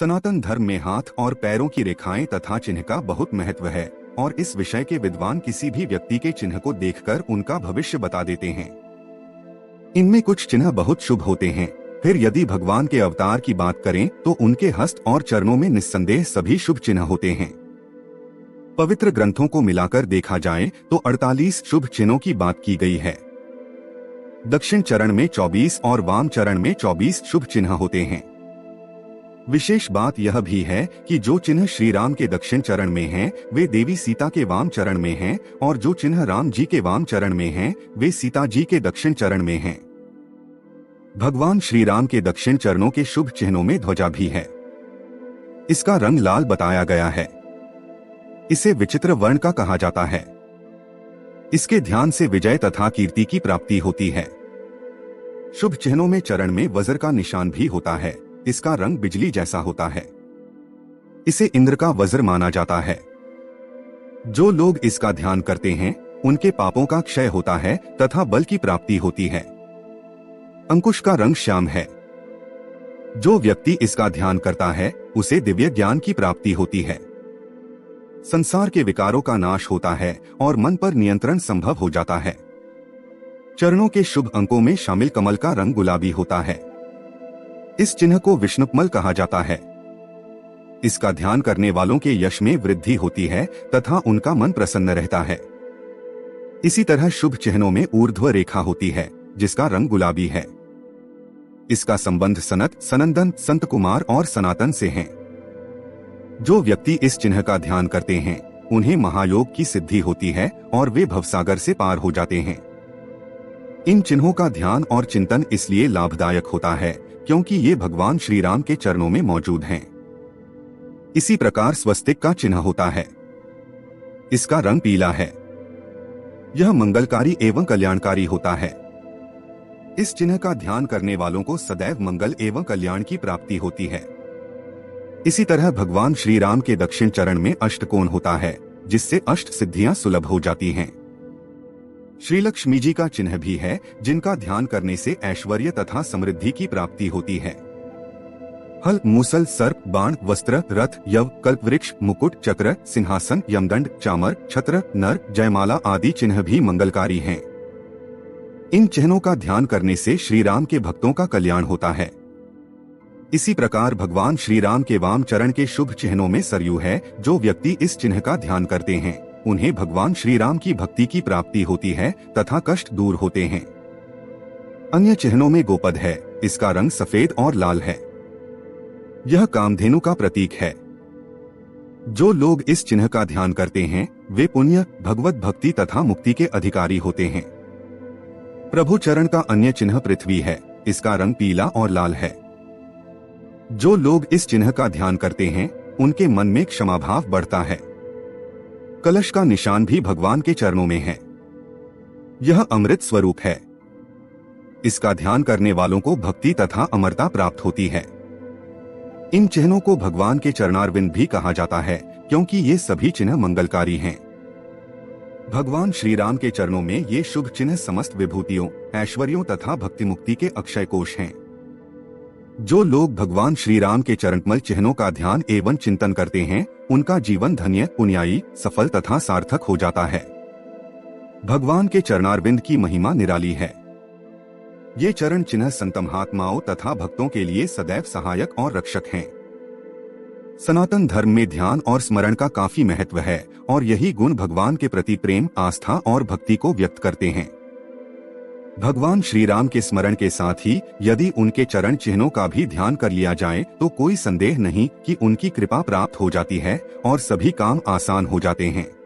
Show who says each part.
Speaker 1: सनातन धर्म में हाथ और पैरों की रेखाएं तथा चिन्ह का बहुत महत्व है और इस विषय के विद्वान किसी भी व्यक्ति के चिन्ह को देखकर उनका भविष्य बता देते हैं। इनमें कुछ चिन्ह बहुत शुभ होते हैं। फिर यदि भगवान के अवतार की बात करें तो उनके हस्त और चरणों में निस्संदेह सभी शुभ चिन्ह होते हैं। पवित्र ग्रंथों को मिलाकर देखा जाए तो 48 शुभ चिन्हों की बात की गई है। दक्षिण चरण में 24 और वाम चरण में 24 शुभ चिन्ह होते हैं। विशेष बात यह भी है कि जो चिन्ह श्री राम के दक्षिण चरण में हैं, वे देवी सीता के वाम चरण में हैं और जो चिन्ह राम जी के वाम चरण में हैं, वे सीता जी के दक्षिण चरण में हैं। भगवान श्री राम के दक्षिण चरणों के शुभ चिन्हों में ध्वजा भी है। इसका रंग लाल बताया गया है। इसे विचित्र वर्ण का कहा जाता है। इसके ध्यान से विजय तथा कीर्ति की प्राप्ति होती है। शुभ चिन्हों में चरण में वज्र का निशान भी होता है। इसका रंग बिजली जैसा होता है। इसे इंद्र का वज्र माना जाता है। जो लोग इसका ध्यान करते हैं उनके पापों का क्षय होता है तथा बल की प्राप्ति होती है। अंकुश का रंग श्याम है। जो व्यक्ति इसका ध्यान करता है उसे दिव्य ज्ञान की प्राप्ति होती है। संसार के विकारों का नाश होता है और मन पर नियंत्रण संभव हो जाता है। चरणों के शुभ अंकों में शामिल कमल का रंग गुलाबी होता है। इस चिन्ह को विष्णुकमल कहा जाता है। इसका ध्यान करने वालों के यश में वृद्धि होती है तथा उनका मन प्रसन्न रहता है। इसी तरह शुभ चिन्हों में ऊर्ध्व रेखा होती है जिसका रंग गुलाबी है। इसका संबंध सनत, सनंदन, संत कुमार और सनातन से है। जो व्यक्ति इस चिन्ह का ध्यान करते हैं उन्हें महायोग की सिद्धि होती है और वे भवसागर से पार हो जाते हैं। इन चिन्हों का ध्यान और चिंतन इसलिए लाभदायक होता है क्योंकि ये भगवान श्री राम के चरणों में मौजूद हैं। इसी प्रकार स्वस्तिक का चिन्ह होता है। इसका रंग पीला है। यह मंगलकारी एवं कल्याणकारी होता है। इस चिन्ह का ध्यान करने वालों को सदैव मंगल एवं कल्याण की प्राप्ति होती है। इसी तरह भगवान श्री राम के दक्षिण चरण में अष्टकोण होता है जिससे अष्ट सिद्धियां सुलभ हो जाती हैं। श्री लक्ष्मी जी का चिन्ह भी है जिनका ध्यान करने से ऐश्वर्य तथा समृद्धि की प्राप्ति होती है। हल, मूसल, सर्प, बाण, वस्त्र, रथ, यव, कल्पवृक्ष, मुकुट, चक्र, सिंहासन, यमदंड, चामर, छत्र, नर, जयमाला आदि चिन्ह भी मंगलकारी हैं। इन चिन्हों का ध्यान करने से श्री राम के भक्तों का कल्याण होता है। इसी प्रकार भगवान श्री राम के वाम चरण के शुभ चिन्हों में सरयू है। जो व्यक्ति इस चिन्ह का ध्यान करते हैं उन्हें भगवान श्री राम की भक्ति की प्राप्ति होती है तथा कष्ट दूर होते हैं। अन्य चिन्हों में गोपद है। इसका रंग सफेद और लाल है। यह कामधेनु का प्रतीक है। जो लोग इस चिन्ह का ध्यान करते हैं वे पुण्य, भगवत भक्ति तथा मुक्ति के अधिकारी होते हैं। प्रभु चरण का अन्य चिन्ह पृथ्वी है। इसका रंग पीला और लाल है। जो लोग इस चिन्ह का ध्यान करते हैं उनके मन में क्षमा भाव बढ़ता है। कलश का निशान भी भगवान के चरणों में है। यह अमृत स्वरूप है। इसका ध्यान करने वालों को भक्ति तथा अमरता प्राप्त होती है। इन चिन्हों को भगवान के चरणारविंद भी कहा जाता है क्योंकि ये सभी चिन्ह मंगलकारी हैं। भगवान श्री राम के चरणों में ये शुभ चिन्ह समस्त विभूतियों, ऐश्वर्यों तथा भक्ति मुक्ति के अक्षय कोश हैं। जो लोग भगवान श्री राम के चरणकमल चिन्हों का ध्यान एवं चिंतन करते हैं उनका जीवन धन्य, पुण्याई, सफल तथा सार्थक हो जाता है। भगवान के चरणारविंद की महिमा निराली है। ये चरण चिन्ह संत महात्माओं तथा भक्तों के लिए सदैव सहायक और रक्षक हैं। सनातन धर्म में ध्यान और स्मरण का काफी महत्व है और यही गुण भगवान के प्रति प्रेम, आस्था और भक्ति को व्यक्त करते हैं। भगवान श्री राम के स्मरण के साथ ही यदि उनके चरण चिन्हों का भी ध्यान कर लिया जाए तो कोई संदेह नहीं कि उनकी कृपा प्राप्त हो जाती है और सभी काम आसान हो जाते हैं।